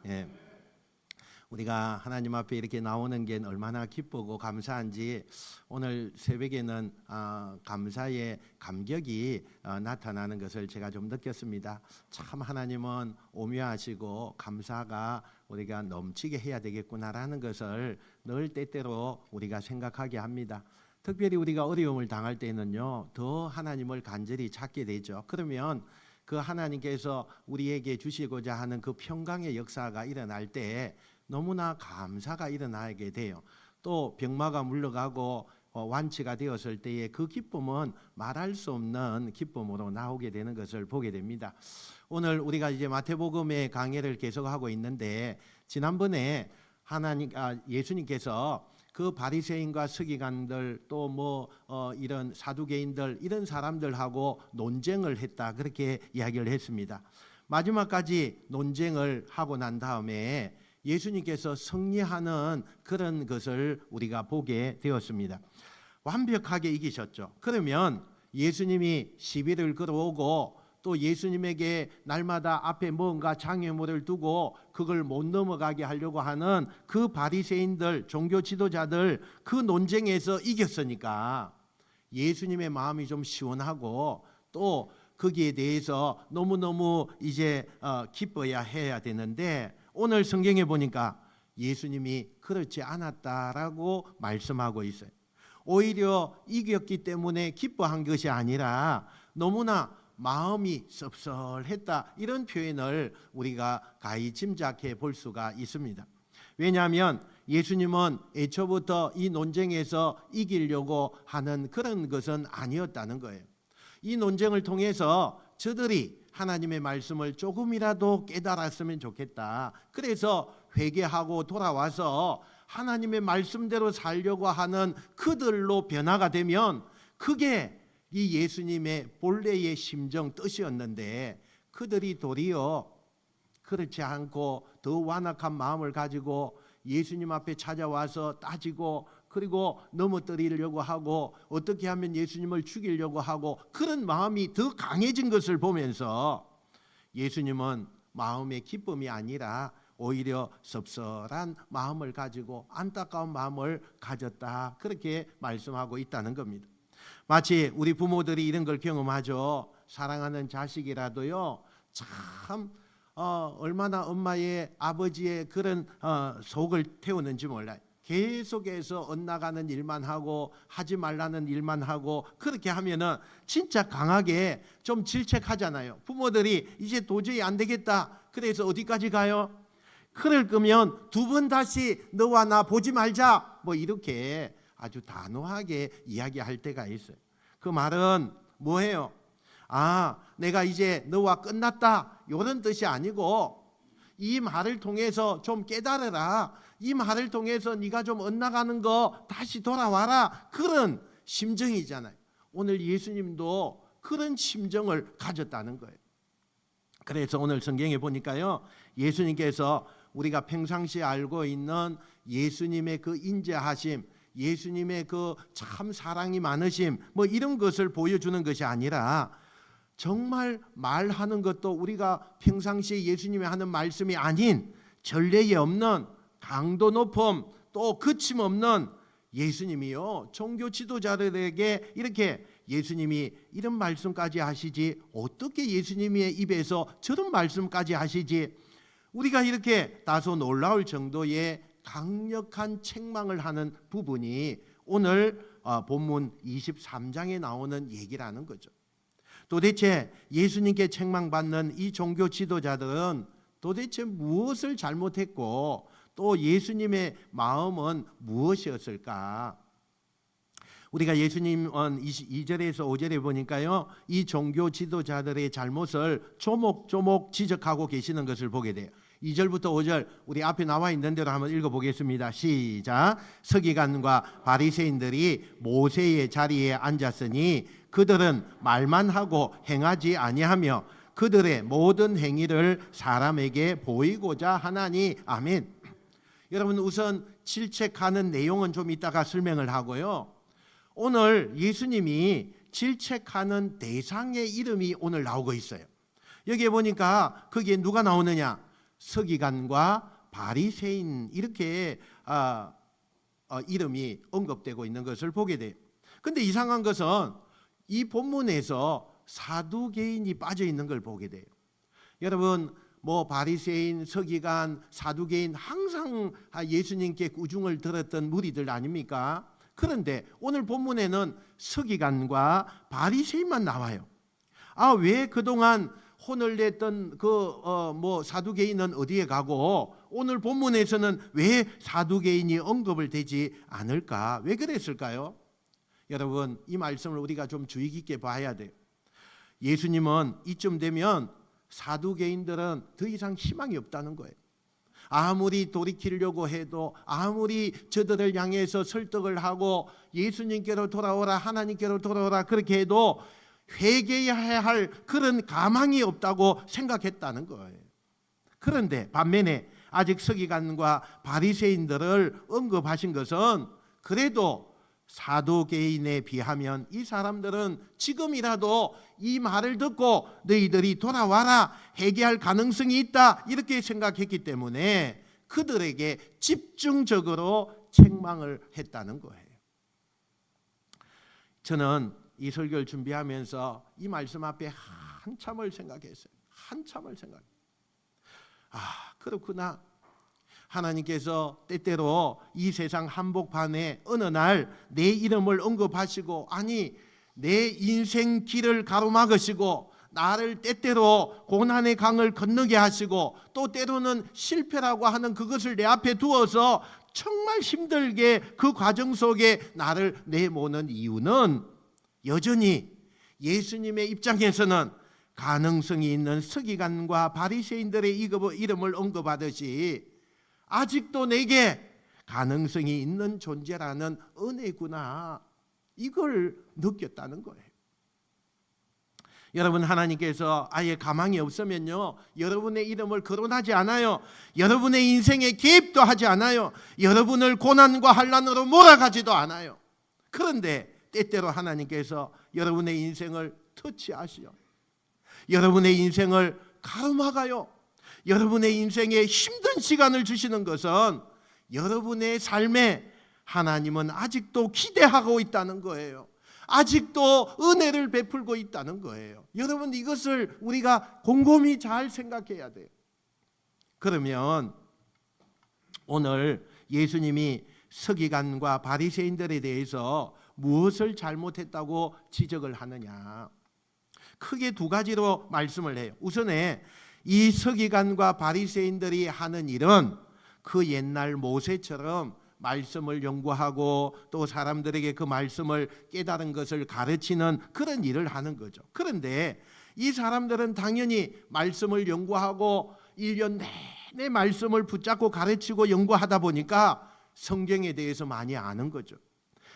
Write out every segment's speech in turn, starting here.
예. 우리가 하나님 앞에 이렇게 나오는 게 얼마나 기쁘고 감사한지 오늘 새벽에는 감사의 감격이 나타나는 것을 제가 좀 느꼈습니다. 참 하나님은 오묘하시고 감사가 우리가 넘치게 해야 되겠구나라는 것을 늘 때때로 우리가 생각하게 합니다. 특별히 우리가 어려움을 당할 때는요, 더 하나님을 간절히 찾게 되죠. 그러면 그 하나님께서 우리에게 주시고자 하는 그 평강의 역사가 일어날 때 너무나 감사가 일어나게 돼요. 또 병마가 물러가고 완치가 되었을 때의 그 기쁨은 말할 수 없는 기쁨으로 나오게 되는 것을 보게 됩니다. 오늘 우리가 이제 마태복음의 강해를 계속하고 있는데 지난번에 예수님께서 그 바리새인과 서기관들 또 이런 사두개인들 이런 사람들하고 논쟁을 했다 그렇게 이야기를 했습니다. 마지막까지 논쟁을 하고 난 다음에 예수님께서 승리하는 그런 것을 우리가 보게 되었습니다. 완벽하게 이기셨죠. 그러면 예수님이 시비를 걸어오고 또 예수님에게 날마다 앞에 뭔가 장애물을 두고 그걸 못 넘어가게 하려고 하는 그 바리새인들, 종교 지도자들 그 논쟁에서 이겼으니까 예수님의 마음이 좀 시원하고 또 거기에 대해서 너무너무 이제 기뻐야 해야 되는데 오늘 성경에 보니까 예수님이 그렇지 않았다라고 말씀하고 있어요. 오히려 이겼기 때문에 기뻐한 것이 아니라 너무나 마음이 섭섭했다 이런 표현을 우리가 가히 짐작해 볼 수가 있습니다. 왜냐하면 예수님은 애초부터 이 논쟁에서 이기려고 하는 그런 것은 아니었다는 거예요. 이 논쟁을 통해서 저들이 하나님의 말씀을 조금이라도 깨달았으면 좋겠다. 그래서 회개하고 돌아와서 하나님의 말씀대로 살려고 하는 그들로 변화가 되면 그게 이 예수님의 본래의 심정 뜻이었는데 그들이 도리어 그렇지 않고 더 완악한 마음을 가지고 예수님 앞에 찾아와서 따지고 그리고 넘어뜨리려고 하고 어떻게 하면 예수님을 죽이려고 하고 그런 마음이 더 강해진 것을 보면서 예수님은 마음의 기쁨이 아니라 오히려 섭섭한 마음을 가지고 안타까운 마음을 가졌다 그렇게 말씀하고 있다는 겁니다. 마치 우리 부모들이 이런 걸 경험하죠. 사랑하는 자식이라도요 참 얼마나 엄마의 아버지의 그런 속을 태우는지 몰라요. 계속해서 엇나가는 일만 하고 하지 말라는 일만 하고 그렇게 하면은 진짜 강하게 좀 질책하잖아요. 부모들이 이제 도저히 안 되겠다. 그래서 어디까지 가요? 그럴 거면 두 번 다시 너와 나 보지 말자. 이렇게 아주 단호하게 이야기할 때가 있어요. 그 말은 뭐예요? 내가 이제 너와 끝났다. 이런 뜻이 아니고 이 말을 통해서 좀 깨달으라. 이 말을 통해서 네가 좀 엇나가는 거 다시 돌아와라. 그런 심정이잖아요. 오늘 예수님도 그런 심정을 가졌다는 거예요. 그래서 오늘 성경에 보니까요. 예수님께서 우리가 평상시에 알고 있는 예수님의 그 인자하심, 예수님의 그 참 사랑이 많으심 이런 것을 보여주는 것이 아니라 정말 말하는 것도 우리가 평상시에 예수님이 하는 말씀이 아닌 전례에 없는 강도 높음 또 거침없는 예수님이요 종교 지도자들에게 이렇게 예수님이 이런 말씀까지 하시지 어떻게 예수님의 입에서 저런 말씀까지 하시지 우리가 이렇게 다소 놀라울 정도의 강력한 책망을 하는 부분이 오늘 본문 23장에 나오는 얘기라는 거죠. 도대체 예수님께 책망받는 이 종교 지도자들은 도대체 무엇을 잘못했고 또 예수님의 마음은 무엇이었을까? 우리가 예수님은 2절에서 5절에 보니까요. 이 종교 지도자들의 잘못을 조목조목 지적하고 계시는 것을 보게 돼요. 2절부터 5절 우리 앞에 나와 있는 대로 한번 읽어보겠습니다. 시작. 서기관과 바리새인들이 모세의 자리에 앉았으니 그들은 말만 하고 행하지 아니하며 그들의 모든 행위를 사람에게 보이고자 하나니. 아멘. 여러분 우선 질책하는 내용은 좀 이따가 설명을 하고요. 오늘 예수님이 질책하는 대상의 이름이 오늘 나오고 있어요. 여기에 보니까 거기에 누가 나오느냐? 서기관과 바리새인 이렇게 이름이 언급되고 있는 것을 보게 돼요. 근데 이상한 것은 이 본문에서 사두개인이 빠져 있는 걸 보게 돼요. 여러분 바리새인, 서기관, 사두개인 항상 예수님께 꾸중을 들었던 무리들 아닙니까? 그런데 오늘 본문에는 서기관과 바리새인만 나와요. 왜 그동안 혼을 냈던 사두개인은 어디에 가고 오늘 본문에서는 왜 사두개인이 언급을 되지 않을까? 왜 그랬을까요? 여러분 이 말씀을 우리가 좀 주의 깊게 봐야 돼요. 예수님은 이쯤 되면 사두개인들은 더 이상 희망이 없다는 거예요. 아무리 돌이키려고 해도, 아무리 저들을 향해서 설득을 하고 예수님께로 돌아오라, 하나님께로 돌아오라 그렇게 해도 회개해야 할 그런 가망이 없다고 생각했다는 거예요. 그런데 반면에 아직 서기관과 바리새인들을 언급하신 것은 그래도 사두개인에 비하면 이 사람들은 지금이라도 이 말을 듣고 너희들이 돌아와라, 회개할 가능성이 있다 이렇게 생각했기 때문에 그들에게 집중적으로 책망을 했다는 거예요. 저는 이 설교를 준비하면서 이 말씀 앞에 한참을 생각했어요. 그렇구나. 하나님께서 때때로 이 세상 한복판에 어느 날 내 이름을 언급하시고, 내 인생 길을 가로막으시고 나를 때때로 고난의 강을 건너게 하시고 또 때로는 실패라고 하는 그것을 내 앞에 두어서 정말 힘들게 그 과정 속에 나를 내모는 이유는 여전히 예수님의 입장에서는 가능성이 있는 서기관과 바리새인들의 이름을 언급하듯이 아직도 내게 가능성이 있는 존재라는 은혜구나, 이걸 느꼈다는 거예요. 여러분 하나님께서 아예 가망이 없으면요 여러분의 이름을 거론하지 않아요. 여러분의 인생에 개입도 하지 않아요. 여러분을 고난과 환난으로 몰아가지도 않아요. 그런데 때때로 하나님께서 여러분의 인생을 터치하시오. 여러분의 인생을 가로막아요. 여러분의 인생에 힘든 시간을 주시는 것은 여러분의 삶에 하나님은 아직도 기대하고 있다는 거예요. 아직도 은혜를 베풀고 있다는 거예요. 여러분 이것을 우리가 곰곰이 잘 생각해야 돼요. 그러면 오늘 예수님이 서기관과 바리새인들에 대해서 무엇을 잘못했다고 지적을 하느냐? 크게 두 가지로 말씀을 해요. 우선에 이 서기관과 바리새인들이 하는 일은 그 옛날 모세처럼 말씀을 연구하고 또 사람들에게 그 말씀을 깨달은 것을 가르치는 그런 일을 하는 거죠. 그런데 이 사람들은 당연히 말씀을 연구하고 1년 내내 말씀을 붙잡고 가르치고 연구하다 보니까 성경에 대해서 많이 아는 거죠.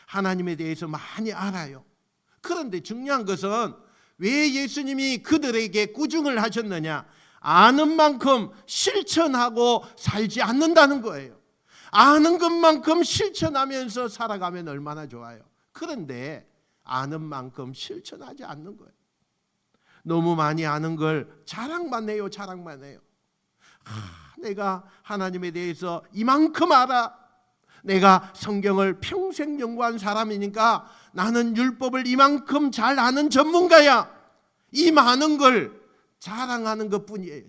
하나님에 대해서 많이 알아요. 그런데 중요한 것은 왜 예수님이 그들에게 꾸중을 하셨느냐? 아는 만큼 실천하고 살지 않는다는 거예요. 아는 것만큼 실천하면서 살아가면 얼마나 좋아요. 그런데 아는 만큼 실천하지 않는 거예요. 너무 많이 아는 걸 자랑만 해요. 내가 하나님에 대해서 이만큼 알아. 내가 성경을 평생 연구한 사람이니까 나는 율법을 이만큼 잘 아는 전문가야. 이 많은 걸 자랑하는 것뿐이에요.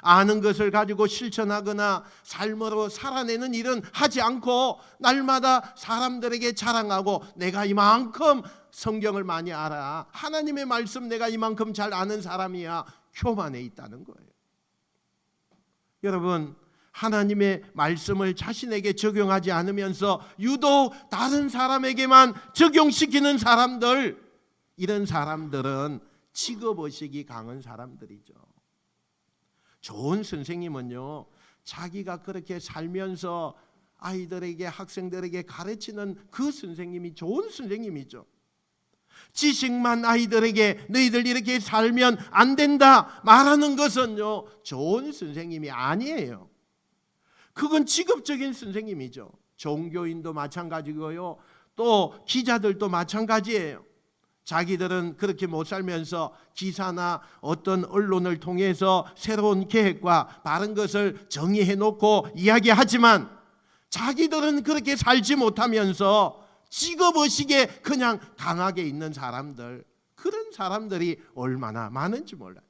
아는 것을 가지고 실천하거나 삶으로 살아내는 일은 하지 않고 날마다 사람들에게 자랑하고 내가 이만큼 성경을 많이 알아, 하나님의 말씀 내가 이만큼 잘 아는 사람이야, 교만해 있다는 거예요. 여러분 하나님의 말씀을 자신에게 적용하지 않으면서 유독 다른 사람에게만 적용시키는 사람들, 이런 사람들은 직업의식이 강한 사람들이죠. 좋은 선생님은요 자기가 그렇게 살면서 아이들에게, 학생들에게 가르치는 그 선생님이 좋은 선생님이죠. 지식만 아이들에게 너희들 이렇게 살면 안 된다 말하는 것은요 좋은 선생님이 아니에요. 그건 직업적인 선생님이죠. 종교인도 마찬가지고요 또 기자들도 마찬가지예요. 자기들은 그렇게 못 살면서 기사나 어떤 언론을 통해서 새로운 계획과 바른 것을 정의해 놓고 이야기하지만 자기들은 그렇게 살지 못하면서 직업의식에 그냥 강하게 있는 사람들, 그런 사람들이 얼마나 많은지 몰라요.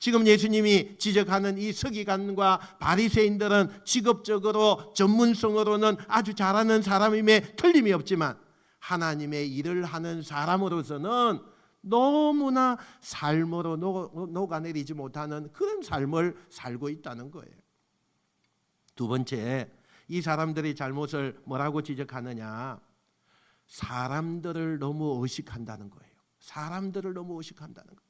지금 예수님이 지적하는 이 서기관과 바리새인들은 직업적으로 전문성으로는 아주 잘하는 사람임에 틀림이 없지만 하나님의 일을 하는 사람으로서는 너무나 삶으로 녹아내리지 못하는 그런 삶을 살고 있다는 거예요. 두 번째, 이 사람들의 잘못을 뭐라고 지적하느냐? 사람들을 너무 의식한다는 거예요. 사람들을 너무 의식한다는 거예요.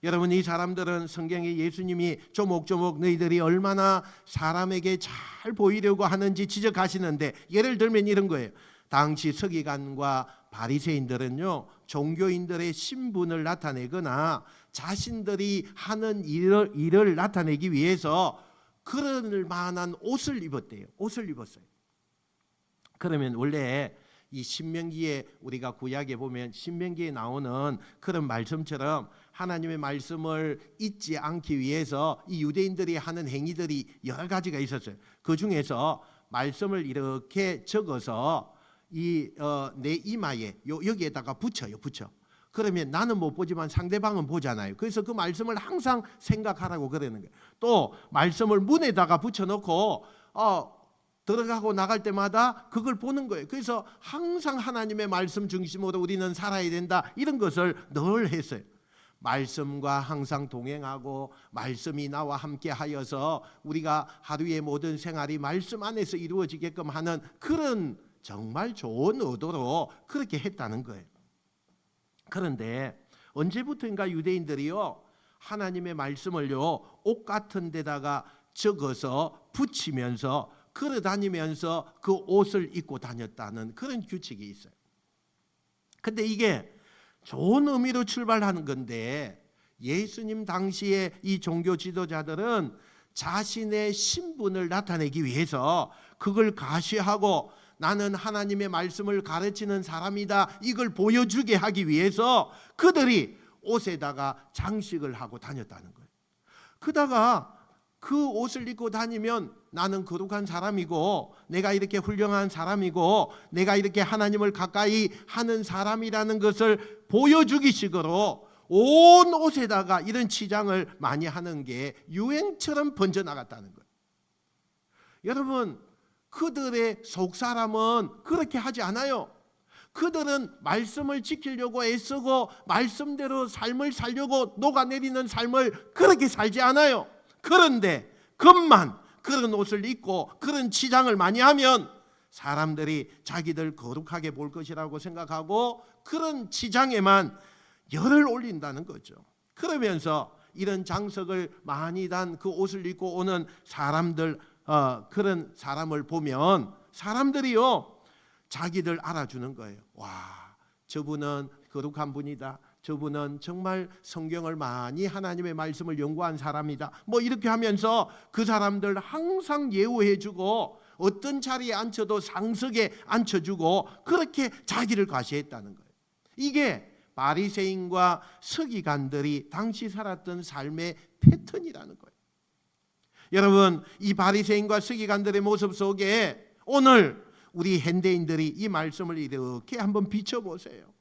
여러분, 이 사람들은 성경에 예수님이 조목조목 너희들이 얼마나 사람에게 잘 보이려고 하는지 지적하시는데, 예를 들면 이런 거예요. 당시 서기관과 바리새인들은요, 종교인들의 신분을 나타내거나 자신들이 하는 일을 나타내기 위해서 그럴 만한 옷을 입었대요. 옷을 입었어요. 그러면 원래 이 신명기에, 우리가 구약에 보면 신명기에 나오는 그런 말씀처럼 하나님의 말씀을 잊지 않기 위해서 이 유대인들이 하는 행위들이 여러 가지가 있었어요. 그 중에서 말씀을 이렇게 적어서 내 이마에 여기에다가 붙여요. 그러면 나는 못 보지만 상대방은 보잖아요. 그래서 그 말씀을 항상 생각하라고 그러는 거예요. 또 말씀을 문에다가 붙여놓고 들어가고 나갈 때마다 그걸 보는 거예요. 그래서 항상 하나님의 말씀 중심으로 우리는 살아야 된다, 이런 것을 늘 했어요. 말씀과 항상 동행하고 말씀이 나와 함께 하여서 우리가 하루의 모든 생활이 말씀 안에서 이루어지게끔 하는 그런 정말 좋은 의도로 그렇게 했다는 거예요. 그런데 언제부터인가 유대인들이요, 하나님의 말씀을요 옷 같은 데다가 적어서 붙이면서 걸어 다니면서 그 옷을 입고 다녔다는 그런 규칙이 있어요. 근데 이게 좋은 의미로 출발하는 건데, 예수님 당시에 이 종교 지도자들은 자신의 신분을 나타내기 위해서 그걸 가시하고 나는 하나님의 말씀을 가르치는 사람이다, 이걸 보여주게 하기 위해서 그들이 옷에다가 장식을 하고 다녔다는 거예요. 그다가 그 옷을 입고 다니면 나는 거룩한 사람이고 내가 이렇게 훌륭한 사람이고 내가 이렇게 하나님을 가까이 하는 사람이라는 것을 보여주기 식으로 온 옷에다가 이런 치장을 많이 하는 게 유행처럼 번져나갔다는 거예요. 여러분, 그들의 속사람은 그렇게 하지 않아요. 그들은 말씀을 지키려고 애쓰고 말씀대로 삶을 살려고 녹아내리는 삶을 그렇게 살지 않아요. 그런데 그만 그런 옷을 입고 그런 치장을 많이 하면 사람들이 자기들 거룩하게 볼 것이라고 생각하고 그런 치장에만 열을 올린다는 거죠. 그러면서 이런 장석을 많이 단 그 옷을 입고 오는 사람들, 그런 사람을 보면 사람들이요 자기들 알아주는 거예요. 와, 저분은 거룩한 분이다, 저분은 정말 성경을 많이, 하나님의 말씀을 연구한 사람이다, 뭐 이렇게 하면서 그 사람들 항상 예우해주고 어떤 자리에 앉혀도 상석에 앉혀주고 그렇게 자기를 과시했다는 거예요. 이게 바리새인과 서기관들이 당시 살았던 삶의 패턴이라는 거예요. 여러분, 이 바리새인과 서기관들의 모습 속에 오늘 우리 현대인들이 이 말씀을 이렇게 한번 비춰보세요.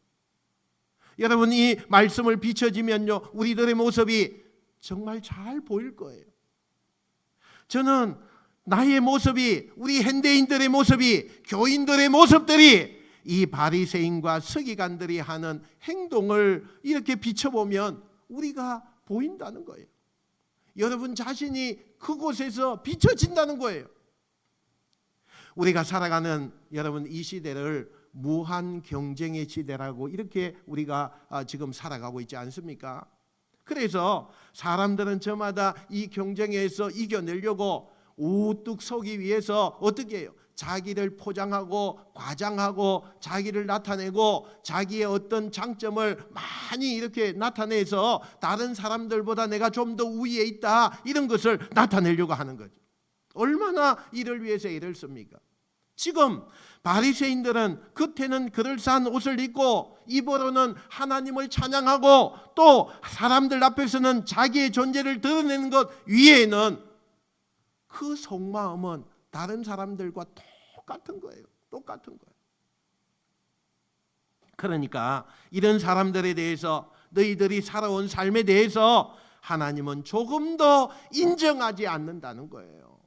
여러분, 이 말씀을 비춰지면요 우리들의 모습이 정말 잘 보일 거예요. 저는 나의 모습이, 우리 현대인들의 모습이, 교인들의 모습들이 이 바리새인과 서기관들이 하는 행동을 이렇게 비춰보면 우리가 보인다는 거예요. 여러분 자신이 그곳에서 비춰진다는 거예요. 우리가 살아가는, 여러분, 이 시대를 무한 경쟁의 시대라고 이렇게 우리가 지금 살아가고 있지 않습니까? 그래서 사람들은 저마다 이 경쟁에서 이겨내려고 우뚝 서기 위해서 어떻게 해요? 자기를 포장하고 과장하고 자기를 나타내고 자기의 어떤 장점을 많이 이렇게 나타내서 다른 사람들보다 내가 좀 더 우위에 있다, 이런 것을 나타내려고 하는 거죠. 얼마나 이를 위해서 애를 씁니까? 지금 바리새인들은 겉에는 그럴싸한 옷을 입고 입으로는 하나님을 찬양하고 또 사람들 앞에서는 자기의 존재를 드러내는 것 위에는 그 속마음은 다른 사람들과 똑같은 거예요. 똑같은 거예요. 그러니까 이런 사람들에 대해서 너희들이 살아온 삶에 대해서 하나님은 조금 더 인정하지 않는다는 거예요.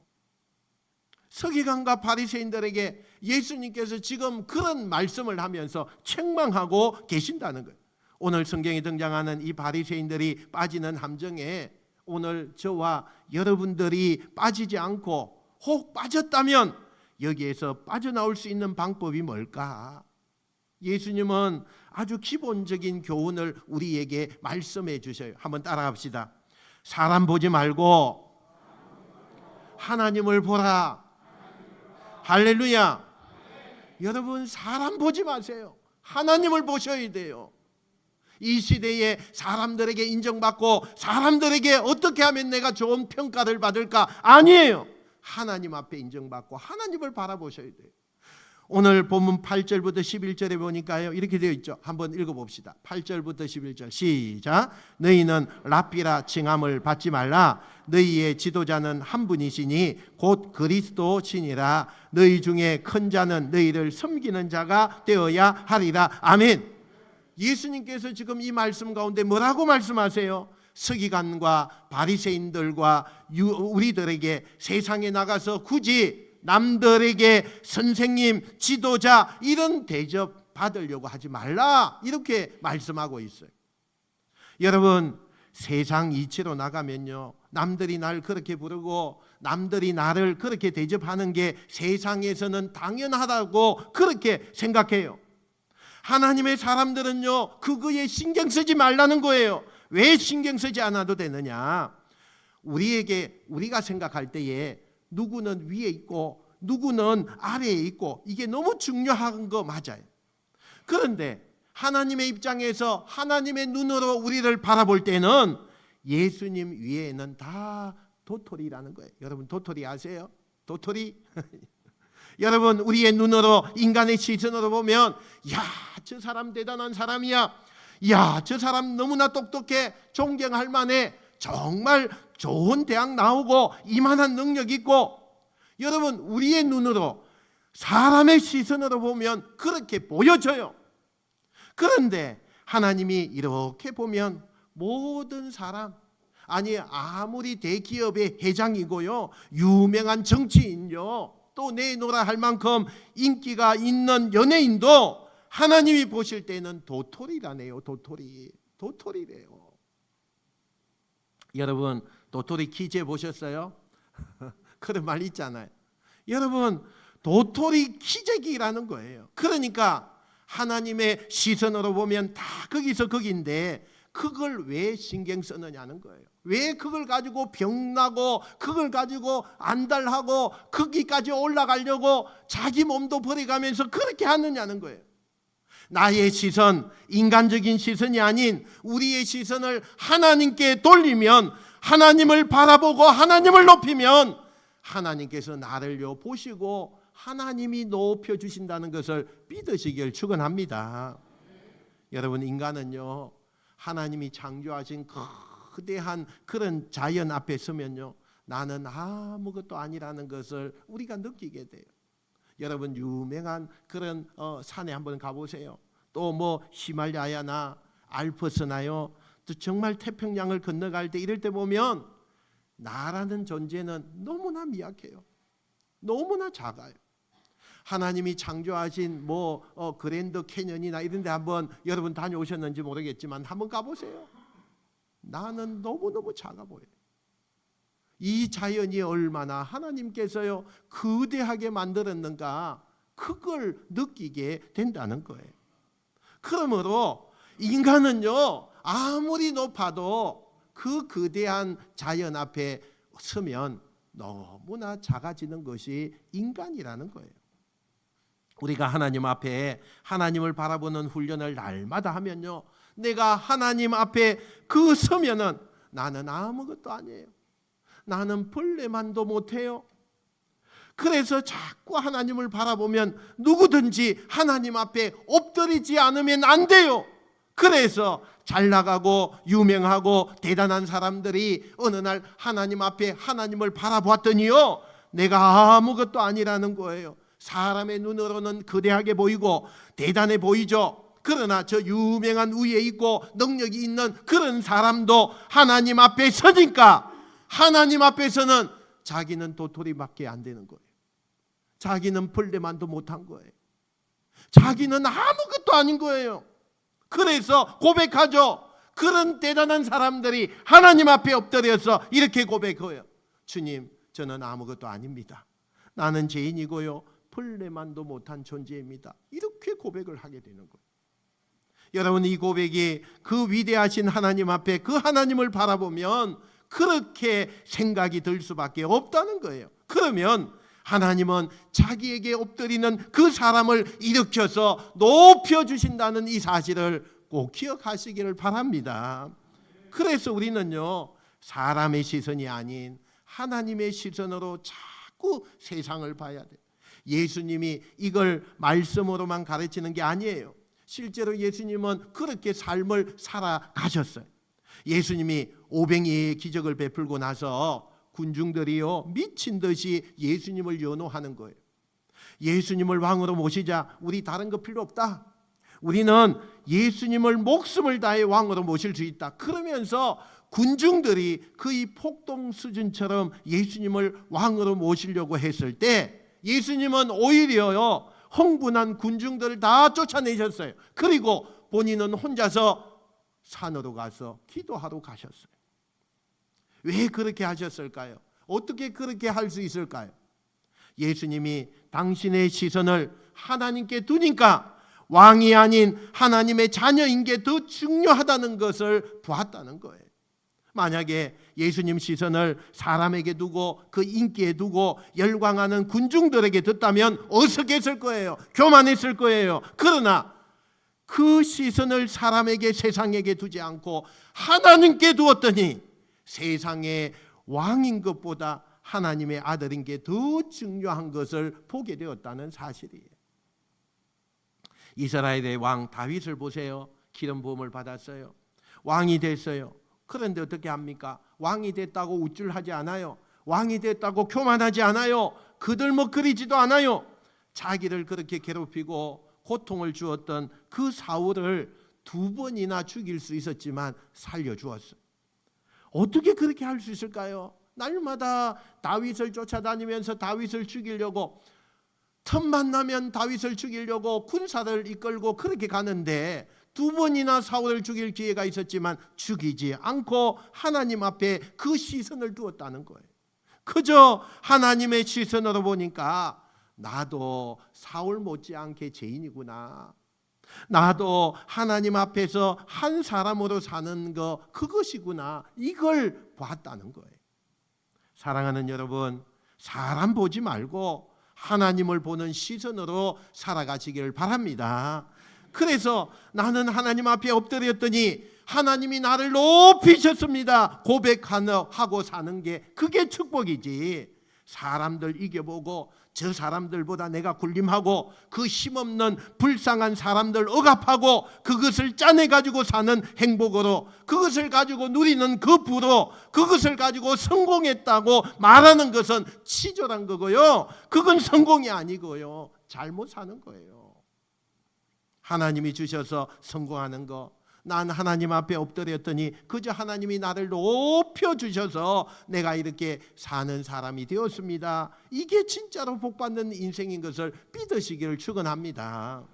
서기관과 바리새인들에게 예수님께서 지금 그런 말씀을 하면서 책망하고 계신다는 거예요. 오늘 성경에 등장하는 이 바리새인들이 빠지는 함정에 오늘 저와 여러분들이 빠지지 않고 혹 빠졌다면 여기에서 빠져나올 수 있는 방법이 뭘까? 예수님은 아주 기본적인 교훈을 우리에게 말씀해 주셔요. 한번 따라갑시다. 사람 보지 말고 하나님을 보라. 할렐루야. 여러분, 사람 보지 마세요. 하나님을 보셔야 돼요. 이 시대에 사람들에게 인정받고 사람들에게 어떻게 하면 내가 좋은 평가를 받을까? 아니에요. 하나님 앞에 인정받고 하나님을 바라보셔야 돼요. 오늘 본문 8절부터 11절에 보니까요 이렇게 되어 있죠. 한번 읽어봅시다. 8절부터 11절 시작. 너희는 랍비라 칭함을 받지 말라. 너희의 지도자는 한 분이시니 곧 그리스도시니라. 너희 중에 큰 자는 너희를 섬기는 자가 되어야 하리라. 아멘. 예수님께서 지금 이 말씀 가운데 뭐라고 말씀하세요? 서기관과 바리새인들과 우리들에게 세상에 나가서 굳이 남들에게 선생님, 지도자 이런 대접 받으려고 하지 말라 이렇게 말씀하고 있어요. 여러분, 세상 이치로 나가면요 남들이 날 그렇게 부르고 남들이 나를 그렇게 대접하는 게 세상에서는 당연하다고 그렇게 생각해요. 하나님의 사람들은요 그거에 신경 쓰지 말라는 거예요. 왜 신경 쓰지 않아도 되느냐? 우리가 생각할 때에 누구는 위에 있고 누구는 아래에 있고 이게 너무 중요한 거 맞아요. 그런데 하나님의 입장에서 하나님의 눈으로 우리를 바라볼 때는 예수님 위에는 다 도토리라는 거예요. 여러분 도토리 아세요? 도토리? 여러분 우리의 눈으로 인간의 시선으로 보면 야, 저 사람 대단한 사람이야. 야, 저 사람 너무나 똑똑해. 존경할 만해. 정말 좋은 대학 나오고 이만한 능력 있고. 여러분 우리의 눈으로 사람의 시선으로 보면 그렇게 보여져요. 그런데 하나님이 이렇게 보면 모든 사람, 아니 아무리 대기업의 회장이고요 유명한 정치인요 또 내놓으라 할 만큼 인기가 있는 연예인도 하나님이 보실 때는 도토리라네요. 도토리래요. 여러분 도토리 키즈 보셨어요? 그런 말 있잖아요. 여러분 도토리 키재기라는 거예요. 그러니까 하나님의 시선으로 보면 다 거기서 거기인데 그걸 왜 신경 쓰느냐는 거예요. 왜 그걸 가지고 병나고 그걸 가지고 안달하고 거기까지 올라가려고 자기 몸도 버려가면서 그렇게 하느냐는 거예요. 나의 시선, 인간적인 시선이 아닌 우리의 시선을 하나님께 돌리면, 하나님을 바라보고 하나님을 높이면 하나님께서 나를요 보시고 하나님이 높여주신다는 것을 믿으시길 축원합니다. 여러분 인간은요 하나님이 창조하신 거대한 그런 자연 앞에 서면요 나는 아무것도 아니라는 것을 우리가 느끼게 돼요. 여러분 유명한 그런 산에 한번 가보세요. 또 뭐 히말라야나 알프스나요 또 정말 태평양을 건너갈 때 이럴 때 보면 나라는 존재는 너무나 미약해요. 너무나 작아요. 하나님이 창조하신 그랜드 캐년이나 이런 데 한번 여러분 다녀오셨는지 모르겠지만 한번 가보세요. 나는 너무너무 작아 보여요. 이 자연이 얼마나 하나님께서요 거대하게 만들었는가 그걸 느끼게 된다는 거예요. 그러므로 인간은요 아무리 높아도 그 거대한 자연 앞에 서면 너무나 작아지는 것이 인간이라는 거예요. 우리가 하나님 앞에 하나님을 바라보는 훈련을 날마다 하면요 내가 하나님 앞에 그 서면은 나는 아무것도 아니에요. 나는 벌레만도 못해요. 그래서 자꾸 하나님을 바라보면 누구든지 하나님 앞에 엎드리지 않으면 안 돼요. 그래서 잘 나가고 유명하고 대단한 사람들이 어느 날 하나님 앞에 하나님을 바라보았더니요, 내가 아무것도 아니라는 거예요. 사람의 눈으로는 거대하게 보이고 대단해 보이죠. 그러나 저 유명한 위에 있고 능력이 있는 그런 사람도 하나님 앞에 서니까 하나님 앞에서는 자기는 도토리밖에 안 되는 거예요. 자기는 벌레만도 못한 거예요. 자기는 아무것도 아닌 거예요. 그래서 고백하죠. 그런 대단한 사람들이 하나님 앞에 엎드려서 이렇게 고백해요. 주님, 저는 아무것도 아닙니다. 나는 죄인이고요, 벌레만도 못한 존재입니다. 이렇게 고백을 하게 되는 거예요. 여러분, 이 고백이 그 위대하신 하나님 앞에 그 하나님을 바라보면 그렇게 생각이 들 수밖에 없다는 거예요. 그러면 하나님은 자기에게 엎드리는 그 사람을 일으켜서 높여주신다는 이 사실을 꼭 기억하시기를 바랍니다. 그래서 우리는요, 사람의 시선이 아닌 하나님의 시선으로 자꾸 세상을 봐야 돼요. 예수님이 이걸 말씀으로만 가르치는 게 아니에요. 실제로 예수님은 그렇게 삶을 살아가셨어요. 예수님이 오병이의 기적을 베풀고 나서 군중들이요, 미친 듯이 예수님을 연호하는 거예요. 예수님을 왕으로 모시자. 우리 다른 거 필요 없다. 우리는 예수님을 목숨을 다해 왕으로 모실 수 있다. 그러면서 군중들이 거의 폭동 수준처럼 예수님을 왕으로 모시려고 했을 때 예수님은 오히려요, 흥분한 군중들을 다 쫓아내셨어요. 그리고 본인은 혼자서 산으로 가서 기도하러 가셨어요. 왜 그렇게 하셨을까요? 어떻게 그렇게 할 수 있을까요? 예수님이 당신의 시선을 하나님께 두니까 왕이 아닌 하나님의 자녀인 게 더 중요하다는 것을 보았다는 거예요. 만약에 예수님 시선을 사람에게 두고 그 인기에 두고 열광하는 군중들에게 뒀다면 어색했을 거예요. 교만했을 거예요. 그러나 그 시선을 사람에게, 세상에게 두지 않고 하나님께 두었더니 세상의 왕인 것보다 하나님의 아들인 게 더 중요한 것을 보게 되었다는 사실이에요. 이스라엘의 왕 다윗을 보세요. 기름 부음을 받았어요. 왕이 됐어요. 그런데 어떻게 합니까? 왕이 됐다고 우쭐하지 않아요. 왕이 됐다고 교만하지 않아요. 그들먹거리지도 않아요. 자기를 그렇게 괴롭히고 고통을 주었던 그 사울을 2번이나 죽일 수 있었지만 살려주었어요. 어떻게 그렇게 할 수 있을까요? 날마다 다윗을 쫓아다니면서 다윗을 죽이려고, 틈만 나면 다윗을 죽이려고 군사를 이끌고 그렇게 가는데 2번이나 사울을 죽일 기회가 있었지만 죽이지 않고 하나님 앞에 그 시선을 두었다는 거예요. 그저 하나님의 시선으로 보니까 나도 사울 못지않게 죄인이구나, 나도 하나님 앞에서 한 사람으로 사는 거 그것이구나, 이걸 봤다는 거예요. 사랑하는 여러분, 사람 보지 말고 하나님을 보는 시선으로 살아가시기를 바랍니다. 그래서 나는 하나님 앞에 엎드렸더니 하나님이 나를 높이셨습니다 고백하고 사는 게 그게 축복이지, 사람들 이겨보고 저 사람들보다 내가 군림하고 그 힘없는 불쌍한 사람들 억압하고 그것을 짜내가지고 사는 행복으로, 그것을 가지고 누리는 그 부로, 그것을 가지고 성공했다고 말하는 것은 치졸한 거고요, 그건 성공이 아니고요, 잘못 사는 거예요. 하나님이 주셔서 성공하는 거, 난 하나님 앞에 엎드렸더니 그저 하나님이 나를 높여주셔서 내가 이렇게 사는 사람이 되었습니다. 이게 진짜로 복받는 인생인 것을 믿으시기를 축원합니다.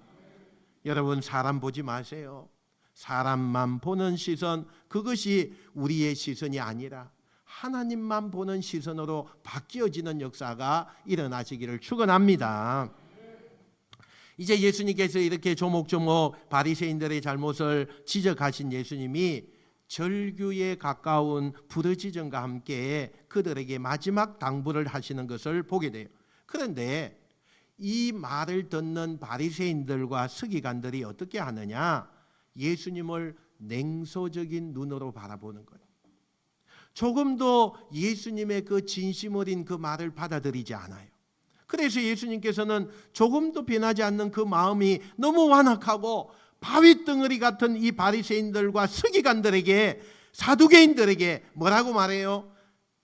여러분, 사람 보지 마세요. 사람만 보는 시선, 그것이 우리의 시선이 아니라 하나님만 보는 시선으로 바뀌어지는 역사가 일어나시기를 축원합니다. 이제 예수님께서 이렇게 조목조목 바리새인들의 잘못을 지적하신 예수님이 절규에 가까운 부르짖음과 함께 그들에게 마지막 당부를 하시는 것을 보게 돼요. 그런데 이 말을 듣는 바리새인들과 서기관들이 어떻게 하느냐? 예수님을 냉소적인 눈으로 바라보는 거예요. 조금도 예수님의 그 진심 어린 그 말을 받아들이지 않아요. 그래서 예수님께서는 조금도 변하지 않는 그 마음이 너무 완악하고 바위 덩어리 같은 이 바리새인들과 서기관들에게, 사두개인들에게 뭐라고 말해요?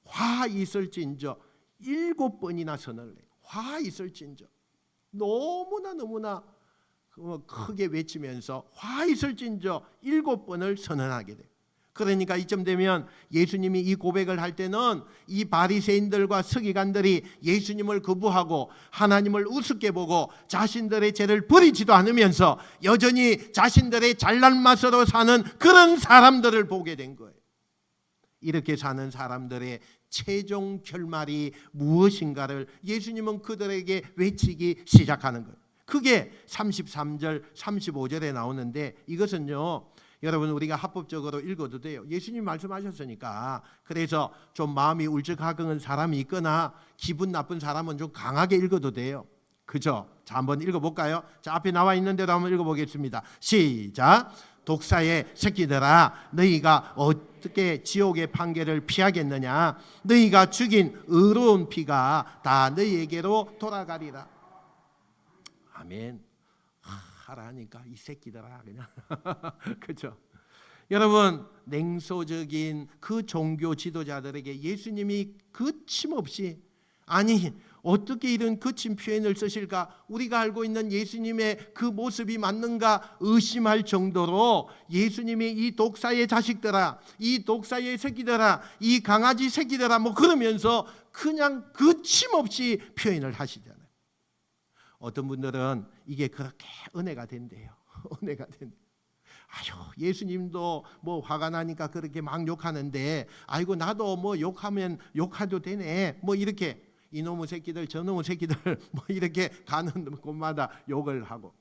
화 있을진저. 7번이나 선언을 해요. 화 있을진저. 너무나 크게 외치면서 화 있을진저 7번을 선언하게 돼요. 그러니까 이쯤 되면 예수님이 이 고백을 할 때는 이 바리새인들과 서기관들이 예수님을 거부하고 하나님을 우습게 보고 자신들의 죄를 버리지도 않으면서 여전히 자신들의 잘난 맛으로 사는 그런 사람들을 보게 된 거예요. 이렇게 사는 사람들의 최종 결말이 무엇인가를 예수님은 그들에게 외치기 시작하는 거예요. 그게 33절 35절에 나오는데, 이것은요 여러분 우리가 합법적으로 읽어도 돼요. 예수님 말씀하셨으니까. 그래서 좀 마음이 울적하건 사람이 있거나 기분 나쁜 사람은 좀 강하게 읽어도 돼요. 그죠? 자, 한번 읽어볼까요? 자, 앞에 나와 있는 대로 한번 읽어보겠습니다. 시작. 독사의 새끼들아, 너희가 어떻게 지옥의 판결을 피하겠느냐? 너희가 죽인 의로운 피가 다 너희에게로 돌아가리라. 아멘. 하라니까 이 새끼들아 그냥 그렇죠. 여러분, 냉소적인 그 종교 지도자들에게 예수님이 거침없이, 아니 어떻게 이런 거친 표현을 쓰실까? 우리가 알고 있는 예수님의 그 모습이 맞는가 의심할 정도로 예수님이 이 독사의 자식들아, 이 독사의 새끼들아, 이 강아지 새끼들아 뭐 그러면서 그냥 거침없이 표현을 하시잖아요. 어떤 분들은 이게 그렇게 은혜가 된대요. 은혜가 된대요. 아유, 예수님도 뭐 화가 나니까 그렇게 막 욕하는데, 아이고 나도 뭐 욕하면 욕해도 되네, 뭐 이렇게 이놈의 새끼들 저놈의 새끼들 뭐 이렇게 가는 곳마다 욕을 하고.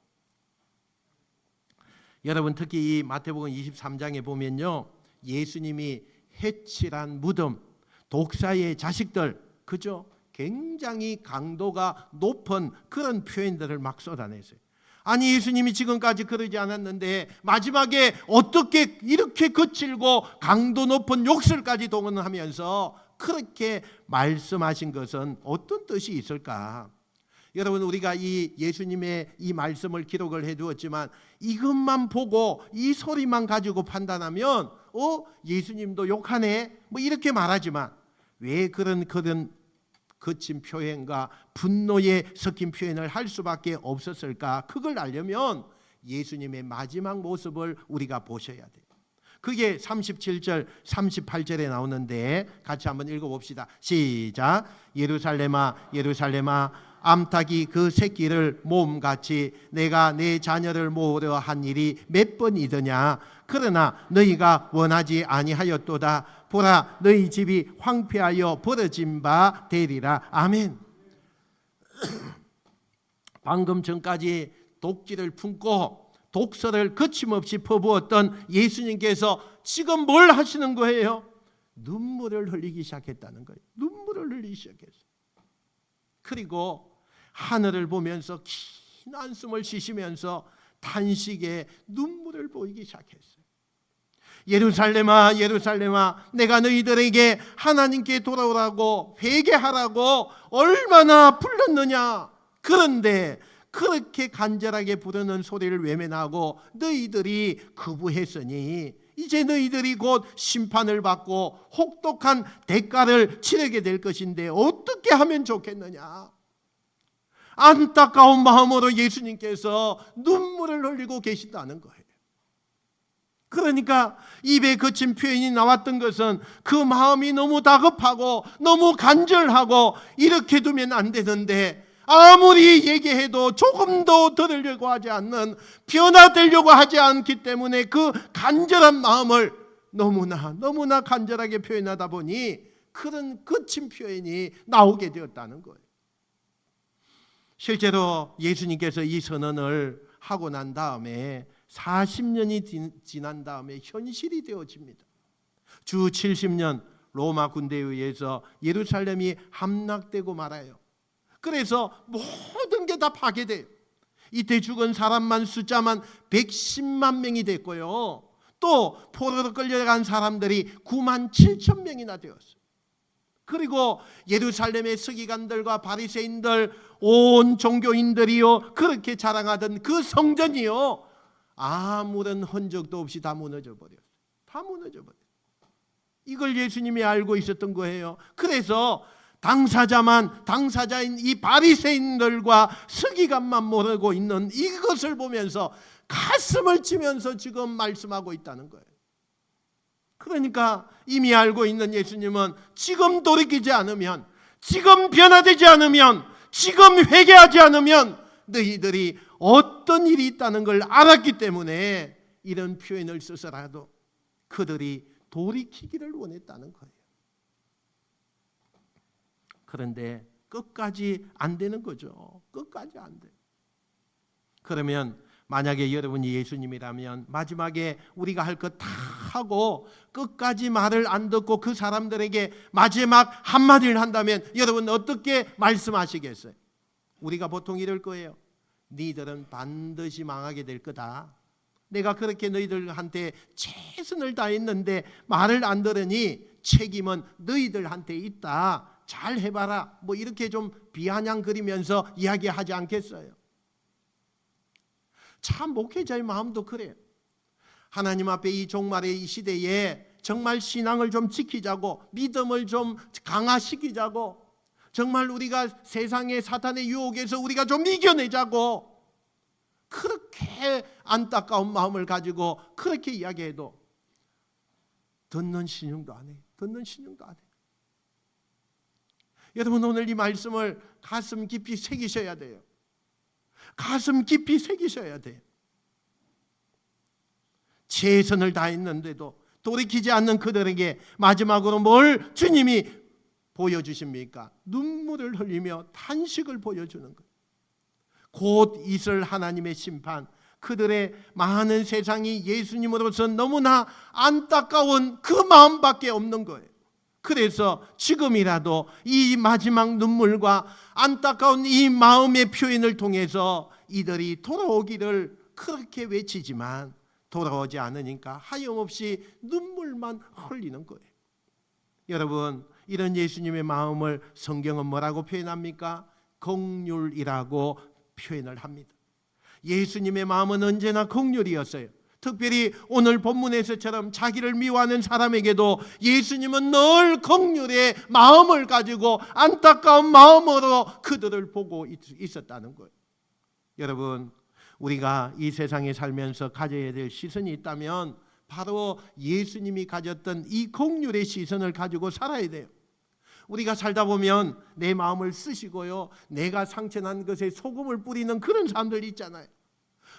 여러분, 특히 이 마태복음 23장에 보면요, 예수님이 해칠한 무덤, 독사의 자식들, 그죠? 굉장히 강도가 높은 그런 표현들을 막 쏟아냈어요. 아니 예수님이 지금까지 그러지 않았는데 마지막에 어떻게 이렇게 거칠고 강도 높은 욕설까지 동원하면서 그렇게 말씀하신 것은 어떤 뜻이 있을까? 여러분, 우리가 이 예수님의 이 말씀을 기록을 해두었지만 이것만 보고 이 소리만 가지고 판단하면 예수님도 욕하네 뭐 이렇게 말하지만, 왜 그런 거친 표현과 분노에 섞인 표현을 할 수밖에 없었을까? 그걸 알려면 예수님의 마지막 모습을 우리가 보셔야 돼요. 그게 37절 38절에 나오는데 같이 한번 읽어봅시다. 시작. 예루살렘아 예루살렘아, 암탉이 그 새끼를 모음같이 내가 내 자녀를 모으려 한 일이 몇 번이더냐? 그러나 너희가 원하지 아니하였도다. 보라, 너희 집이 황폐하여 버려진 바 되리라. 아멘. 방금 전까지 독지를 품고 독서를 거침없이 퍼부었던 예수님께서 지금 뭘 하시는 거예요? 눈물을 흘리기 시작했다는 거예요. 눈물을 흘리기 시작했어요. 그리고 하늘을 보면서 긴 한숨을 쉬시면서 탄식에 눈물을 보이기 시작했어요. 예루살렘아 예루살렘아, 내가 너희들에게 하나님께 돌아오라고 회개하라고 얼마나 불렀느냐? 그런데 그렇게 간절하게 부르는 소리를 외면하고 너희들이 거부했으니 이제 너희들이 곧 심판을 받고 혹독한 대가를 치르게 될 것인데 어떻게 하면 좋겠느냐? 안타까운 마음으로 예수님께서 눈물을 흘리고 계신다는 거예요. 그러니까 입에 거친 표현이 나왔던 것은 그 마음이 너무 다급하고 너무 간절하고 이렇게 두면 안 되는데, 아무리 얘기해도 조금도 들으려고 하지 않는, 변화되려고 하지 않기 때문에 그 간절한 마음을 너무나 간절하게 표현하다 보니 그런 거친 표현이 나오게 되었다는 거예요. 실제로 예수님께서 이 선언을 하고 난 다음에 40년이 지난 다음에 현실이 되어집니다. 주 70년 로마 군대에 의해서 예루살렘이 함락되고 말아요. 그래서 모든 게 다 파괴돼요. 이때 죽은 사람만 숫자만 110만 명이 됐고요. 또 포로로 끌려간 사람들이 9만 7천 명이나 되었어요. 그리고 예루살렘의 서기관들과 바리새인들, 온 종교인들이요 그렇게 자랑하던 그 성전이요 아무런 흔적도 없이 다 무너져 버렸어요. 다 무너져 버렸어요. 이걸 예수님이 알고 있었던 거예요. 그래서 당사자인 이 바리새인들과 서기관만 모르고 있는 이것을 보면서 가슴을 치면서 지금 말씀하고 있다는 거예요. 그러니까 이미 알고 있는 예수님은 지금 돌이키지 않으면, 지금 변화되지 않으면, 지금 회개하지 않으면 너희들이 어떤 일이 있다는 걸 알았기 때문에 이런 표현을 써서라도 그들이 돌이키기를 원했다는 거예요. 그런데 끝까지 안 되는 거죠. 끝까지 안 돼. 그러면 만약에 여러분이 예수님이라면 마지막에 우리가 할 것 다 하고 끝까지 말을 안 듣고 그 사람들에게 마지막 한마디를 한다면 여러분 어떻게 말씀하시겠어요? 우리가 보통 이럴 거예요. 너희들은 반드시 망하게 될 거다. 내가 그렇게 너희들한테 최선을 다했는데 말을 안 들으니 책임은 너희들한테 있다. 잘 해봐라. 뭐 이렇게 좀 비아냥거리면서 이야기하지 않겠어요? 참 목회자의 마음도 그래요. 하나님 앞에 이 종말의 이 시대에 정말 신앙을 좀 지키자고, 믿음을 좀 강화시키자고, 정말 우리가 세상의 사탄의 유혹에서 우리가 좀 이겨내자고 그렇게 안타까운 마음을 가지고 그렇게 이야기해도 듣는 신용도 안 해요. 듣는 신용도 안 해요. 여러분 오늘 이 말씀을 가슴 깊이 새기셔야 돼요. 가슴 깊이 새기셔야 돼요. 최선을 다했는데도 돌이키지 않는 그들에게 마지막으로 뭘 주님이 보여주십니까? 눈물을 흘리며 탄식을 보여주는 거예요. 곧 있을 하나님의 심판, 그들의 많은 세상이 예수님으로서 너무나 안타까운 그 마음밖에 없는 거예요. 그래서 지금이라도 이 마지막 눈물과 안타까운 이 마음의 표현을 통해서 이들이 돌아오기를 그렇게 외치지만 돌아오지 않으니까 하염없이 눈물만 흘리는 거예요. 여러분 이런 예수님의 마음을 성경은 뭐라고 표현합니까? 긍휼이라고 표현을 합니다. 예수님의 마음은 언제나 긍휼이었어요. 특별히 오늘 본문에서처럼 자기를 미워하는 사람에게도 예수님은 늘 긍휼의 마음을 가지고 안타까운 마음으로 그들을 보고 있었다는 거예요. 여러분 우리가 이 세상에 살면서 가져야 될 시선이 있다면 바로 예수님이 가졌던 이 긍휼의 시선을 가지고 살아야 돼요. 우리가 살다 보면 내 마음을 쓰시고요, 내가 상처난 것에 소금을 뿌리는 그런 사람들 있잖아요.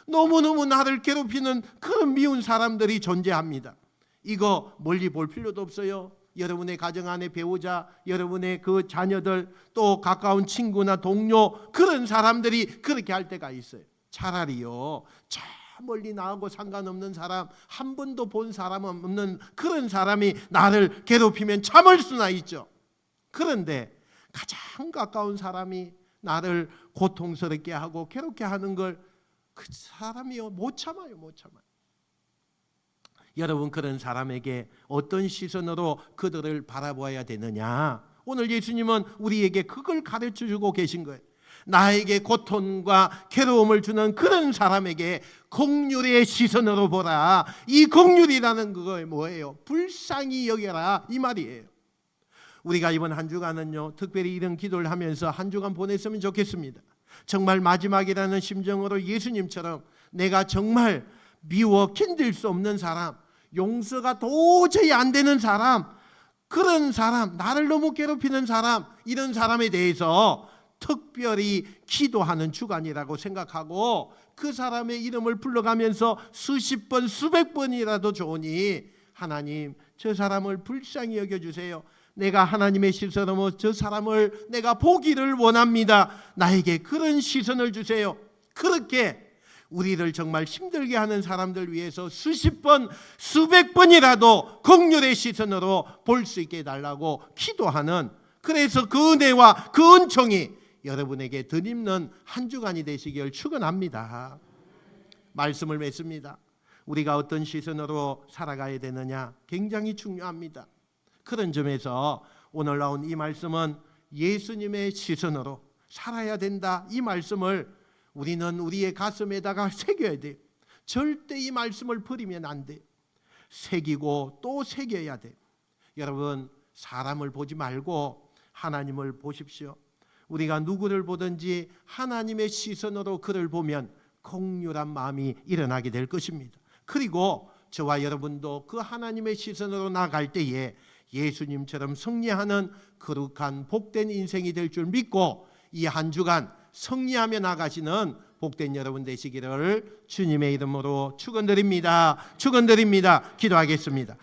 너무너무 나를 괴롭히는 그런 미운 사람들이 존재합니다. 이거 멀리 볼 필요도 없어요. 여러분의 가정 안에 배우자, 여러분의 그 자녀들, 또 가까운 친구나 동료, 그런 사람들이 그렇게 할 때가 있어요. 차라리요 저 멀리 나하고 상관없는 사람, 한 번도 본 사람 없는 그런 사람이 나를 괴롭히면 참을 수나 있죠. 그런데 가장 가까운 사람이 나를 고통스럽게 하고 괴롭게 하는 걸 그 사람이요 못 참아요. 못 참아요. 여러분 그런 사람에게 어떤 시선으로 그들을 바라보아야 되느냐, 오늘 예수님은 우리에게 그걸 가르쳐주고 계신 거예요. 나에게 고통과 괴로움을 주는 그런 사람에게 긍휼의 시선으로 보라. 이 긍휼이라는 그거 뭐예요? 불쌍히 여겨라 이 말이에요. 우리가 이번 한 주간은요 특별히 이런 기도를 하면서 한 주간 보냈으면 좋겠습니다. 정말 마지막이라는 심정으로 예수님처럼 내가 정말 미워 견딜 수 없는 사람, 용서가 도저히 안 되는 사람, 그런 사람, 나를 너무 괴롭히는 사람, 이런 사람에 대해서 특별히 기도하는 주간이라고 생각하고 그 사람의 이름을 불러가면서 수십 번 수백 번이라도 좋으니 하나님 저 사람을 불쌍히 여겨주세요. 내가 하나님의 시선으로 저 사람을 내가 보기를 원합니다. 나에게 그런 시선을 주세요. 그렇게 우리를 정말 힘들게 하는 사람들 위해서 수십 번 수백 번이라도 긍휼의 시선으로 볼 수 있게 해달라고 기도하는, 그래서 그 은혜와 그 은총이 여러분에게 덧입는 한 주간이 되시길 축원합니다. 말씀을 맺습니다. 우리가 어떤 시선으로 살아가야 되느냐 굉장히 중요합니다. 그런 점에서 오늘 나온 이 말씀은 예수님의 시선으로 살아야 된다. 이 말씀을 우리는 우리의 가슴에다가 새겨야 돼요. 절대 이 말씀을 버리면 안 돼요. 새기고 또 새겨야 돼요. 여러분, 사람을 보지 말고 하나님을 보십시오. 우리가 누구를 보든지 하나님의 시선으로 그를 보면 긍휼한 마음이 일어나게 될 것입니다. 그리고 저와 여러분도 그 하나님의 시선으로 나갈 때에 예수님처럼 승리하는 거룩한 복된 인생이 될 줄 믿고 이 한 주간 승리하며 나가시는 복된 여러분 되시기를 주님의 이름으로 축원드립니다. 축원드립니다. 기도하겠습니다.